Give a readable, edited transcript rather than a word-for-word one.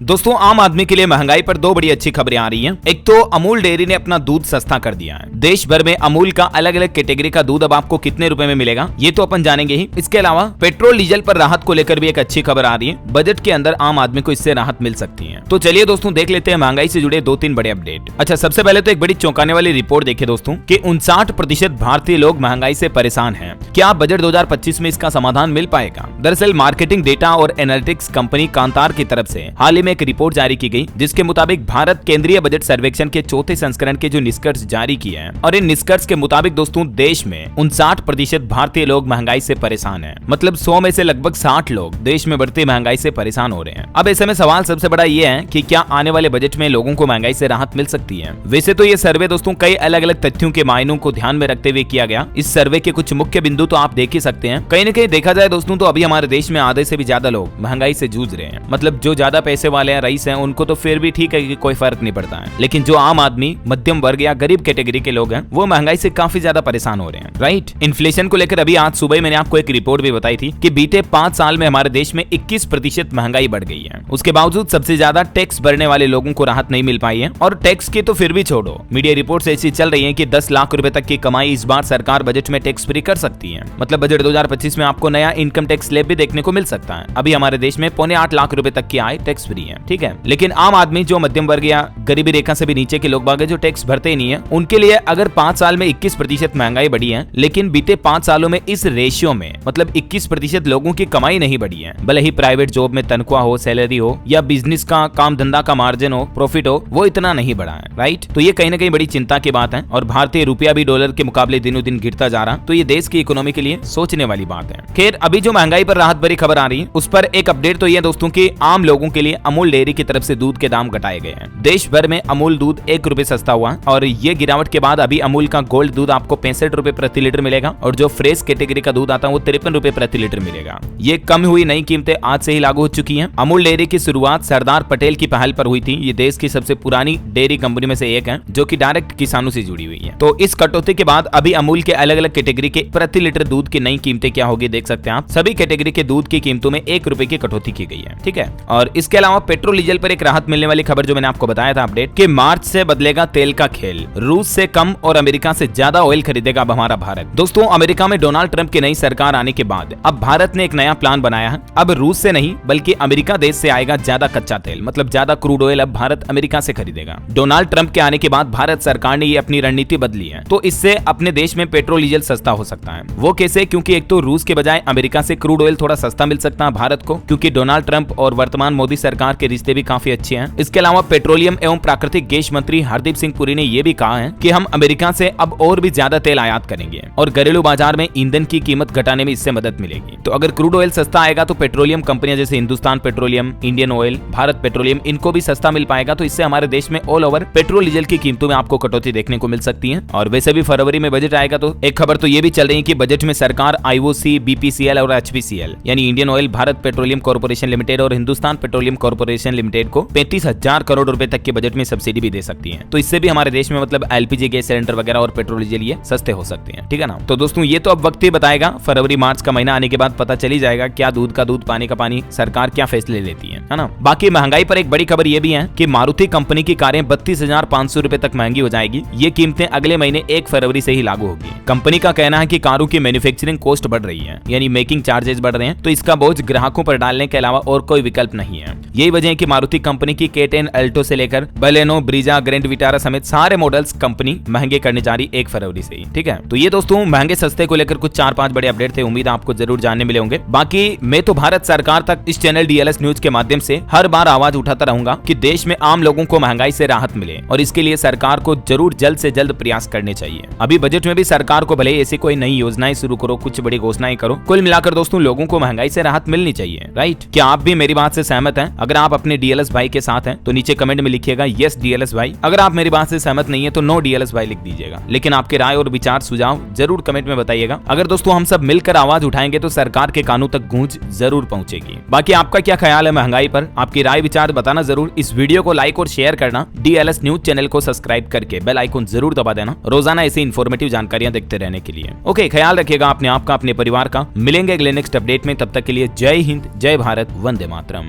दोस्तों आम आदमी के लिए महंगाई पर दो बड़ी अच्छी खबरें आ रही हैं। एक तो अमूल डेयरी ने अपना दूध सस्ता कर दिया है। देश भर में अमूल का अलग अलग कैटेगरी का दूध अब आपको कितने रुपए में मिलेगा ये तो अपन जानेंगे ही। इसके अलावा पेट्रोल डीजल पर राहत को लेकर भी एक अच्छी खबर आ रही है। बजट के अंदर आम आदमी को इससे राहत मिल सकती है। तो चलिए दोस्तों देख लेते हैं महंगाई से जुड़े 2-3 बड़े अपडेट। अच्छा, सबसे पहले तो एक बड़ी चौंकाने वाली रिपोर्ट देखिए दोस्तों कि 59% भारतीय लोग महंगाई से परेशान हैं। क्या बजट 2025 में इसका समाधान मिल पाएगा? दरअसल मार्केटिंग डेटा और एनालिटिक्स कंपनी कांतार की तरफ से हाल ही में एक रिपोर्ट जारी की गई, जिसके मुताबिक भारत केंद्रीय बजट सर्वेक्षण के चौथे संस्करण के जो निष्कर्ष जारी किए हैं, और इन निष्कर्ष के मुताबिक दोस्तों देश में 59% भारतीय लोग महंगाई से परेशान हैं। मतलब 100 में से लगभग 60 लोग देश में बढ़ती महंगाई से परेशान हो रहे हैं। अब ऐसे में सवाल सबसे बड़ा ये है कि क्या आने वाले बजट में लोगों को महंगाई से राहत मिल सकती है? वैसे तो ये सर्वे दोस्तों कई अलग अलग तथ्यों के मायनों को ध्यान में रखते हुए किया गया। इस सर्वे के कुछ मुख्य बिंदु तो आप देख ही सकते हैं। कहीं न कहीं देखा जाए दोस्तों तो अभी हमारे देश में आधे से भी ज्यादा लोग महंगाई से जूझ रहे हैं। मतलब जो ज्यादा पैसे वाले हैं, रईस हैं, उनको तो फिर भी ठीक है कि कोई फर्क नहीं पड़ता है, लेकिन जो आम आदमी, मध्यम वर्ग या गरीब कैटेगरी के लोग हैं वो महंगाई से काफी ज्यादा परेशान हो रहे हैं। राइट। इन्फ्लेशन को लेकर अभी आज सुबह मैंने आपको एक रिपोर्ट भी बताई थी कि बीते 5 साल में हमारे देश में 21% महंगाई बढ़ गई है। उसके बावजूद सबसे ज्यादा टैक्स भरने वाले लोगों को राहत नहीं मिल पाई है। और टैक्स की तो फिर भी छोड़ो, मीडिया रिपोर्ट्स ऐसी चल रही है कि 10 लाख रुपए तक की कमाई इस बार सरकार बजट में टैक्स फ्री कर सकती है। मतलब बजट 2025 में आपको नया इनकम टैक्स स्लैब भी देखने को मिल सकता है। अभी हमारे देश में 7.25 लाख रुपए तक की आय टैक्स फ्री है, ठीक है। लेकिन आम आदमी जो मध्यम वर्ग या गरीबी रेखा से भी नीचे के लोग बाग जो टैक्स भरते ही नहीं है, उनके लिए अगर 5 साल में 21% महंगाई बढ़ी है, लेकिन बीते 5 सालों में इस रेशियो में मतलब 21% लोगों की कमाई नहीं बढ़ी है। भले ही प्राइवेट जॉब में तनख्वाह हो, सैलरी हो, या बिजनेस का काम धंधा का मार्जिन हो, प्रॉफिट हो, वो इतना नहीं बढ़ा है। राइट। तो ये कहीं ना कहीं बड़ी चिंता की बात है। और भारतीय रुपया भी डॉलर के मुकाबले दिनों दिन गिरता जा रहा, तो ये देश की इकोनॉमी के लिए सोचने वाली बात है। खैर, अभी जो महंगाई पर राहत भरी खबर आ रही है उस पर एक अपडेट तो ये दोस्तों की आम लोगों के लिए अमूल डेयरी की तरफ से दूध के दाम घटाए गए हैं। देश भर में अमूल दूध 1 रुपए सस्ता हुआ, और ये गिरावट के बाद अभी अमूल का गोल्ड दूध आपको 65 रुपए प्रति लीटर मिलेगा, और जो फ्रेश कैटेगरी का दूध आता है वो 53 रुपए प्रति लीटर मिलेगा। ये कम हुई नई कीमतें आज से ही लागू हो चुकी हैं। अमूल डेयरी की शुरुआत सरदार पटेल की पहल पर हुई थी। ये देश की सबसे पुरानी डेयरी कंपनी में से एक है जो कि डायरेक्ट किसानों से जुड़ी हुई है। तो इस कटौती के बाद अभी अमूल के अलग अलग कैटेगरी के प्रति लीटर दूध की नई कीमतें क्या होगी देख सकते हैं आप। सभी कैटेगरी के दूध की कीमतों में 1 रुपए की कटौती की गई है, ठीक है। और इसके अलावा पेट्रोल डीजल पर एक राहत मिलने वाली खबर जो मैंने आपको बताया था अपडेट कि मार्च से बदलेगा तेल का खेल। रूस से कम और अमेरिका से ज्यादा ऑयल खरीदेगा अब हमारा भारत। दोस्तों अमेरिका में डोनाल्ड ट्रंप की नई सरकार आने के बाद अब भारत ने एक नया प्लान बनाया है। अब रूस से नहीं बल्कि अमेरिका देश से आएगा ज्यादा कच्चा तेल, मतलब ज्यादा क्रूड ऑयल अब भारत अमेरिका से खरीदेगा। डोनाल्ड ट्रंप के आने के बाद भारत सरकार ने ये अपनी रणनीति बदली है। तो इससे अपने देश में पेट्रोल डीजल सस्ता हो सकता है। वो कैसे? क्योंकि एक तो रूस के बजाय अमेरिका से क्रूड ऑयल थोड़ा सस्ता मिल सकता है भारत को, क्योंकि डोनाल्ड ट्रंप और वर्तमान मोदी सरकार के रिश्ते भी काफी अच्छे हैं। इसके अलावा पेट्रोलियम एवं प्राकृतिक गैस मंत्री हरदीप सिंह पुरी ने यह भी कहा है कि हम अमेरिका से अब और भी ज्यादा तेल आयात करेंगे और घरेलू बाजार में ईंधन की कीमत घटाने में इससे मदद मिलेगी। तो अगर क्रूड ऑयल सस्ता आएगा तो पेट्रोलियम कंपनियां जैसे Hindustan petroleum, Indian oil, Bharat petroleum, इनको भी सस्ता मिल पाएगा। तो इससे हमारे देश में ऑल ओवर पेट्रोल डीजल की कीमतों में आपको कटौती देखने को मिल सकती है। और वैसे भी फरवरी में बजट आएगा तो एक खबर तो ये भी चल रही है कि बजट में सरकार IOC, BPCL और HPCL यानी Indian oil, Bharat petroleum corporation limited और हिंदुस्तान पेट्रोलियम कॉर्पोरेशन लिमिटेड को 35,000 करोड़ रुपए तक के बजट में सब्सिडी भी दे सकती है। तो इससे भी हमारे देश में मतलब LPG गैस सिलेंडर वगैरह और पेट्रोल डीजल ये सस्ते हो सकते हैं, ठीक है ना। तो दोस्तों ये तो अब वक्त ही बताएगा। फरवरी मार्च का महीना आने के बाद पता चली जाएगा क्या दूध का दूध पानी का पानी सरकार क्या फैसले लेती है ना। बाकी महंगाई पर एक बड़ी खबर ये भी है कि मारुति कंपनी की कारें 32,500 रुपए तक महंगी हो जाएगी। ये कीमतें अगले महीने 1 फरवरी से ही लागू होगी। कंपनी का कहना है कि कारों की मैन्युफैक्चरिंग कॉस्ट बढ़ रही है, यानी मेकिंग चार्जेस बढ़ रहे हैं, तो इसका बोझ ग्राहकों पर डालने के अलावा और कोई विकल्प नहीं है। यही वजह है कि मारुति कंपनी की K10 अल्टो से लेकर बलेनो, ब्रीजा, ग्रैंड विटारा समेत सारे मॉडल्स कंपनी महंगे करने जा रही 1 फरवरी से ही, ठीक है। तो ये दोस्तों महंगे सस्ते को लेकर कुछ 4-5 बड़े अपडेट थे। उम्मीद आपको जरूर जानने मिले होंगे। बाकी मैं तो भारत सरकार तक इस चैनल DLS न्यूज के माध्यम से हर बार आवाज उठाता रहूंगा कि देश में आम लोगों को महंगाई से राहत मिले, और इसके लिए सरकार को जरूर जल्द से जल्द प्रयास करने चाहिए। अभी बजट में भी सरकार को भले ऐसी कोई नई योजनाएं शुरू करो, कुछ बड़ी घोषणाएं करो, कुल मिलाकर दोस्तों लोगों को महंगाई से राहत मिलनी चाहिए। राइट। क्या आप भी मेरी बात से सहमत हैं? अगर आप अपने DLS भाई के साथ हैं तो नीचे कमेंट में लिखिएगा यस DLS भाई। अगर आप मेरी बात से सहमत नहीं है तो नो DLS भाई लिख दीजिएगा। लेकिन आपके राय और विचार सुझाव जरूर कमेंट में बताइएगा। अगर दोस्तों हम सब मिलकर आवाज उठाएंगे तो सरकार के कानों तक गूंज जरूर पहुंचेगी। बाकी आपका क्या ख्याल है महंगाई पर? आपकी राय विचार बताना जरूर। इस वीडियो को लाइक और शेयर करना। DLS न्यूज चैनल को सब्सक्राइब करके बेल आइकन जरूर दबा देना रोजाना ऐसी इन्फॉर्मेटिव जानकारियां देखते रहने के लिए। ओके, ख्याल रखिएगा अपने आप का, अपने परिवार का। मिलेंगे अगले नेक्स्ट अपडेट में। तब तक के लिए जय हिंद, जय भारत, वंदे मातरम।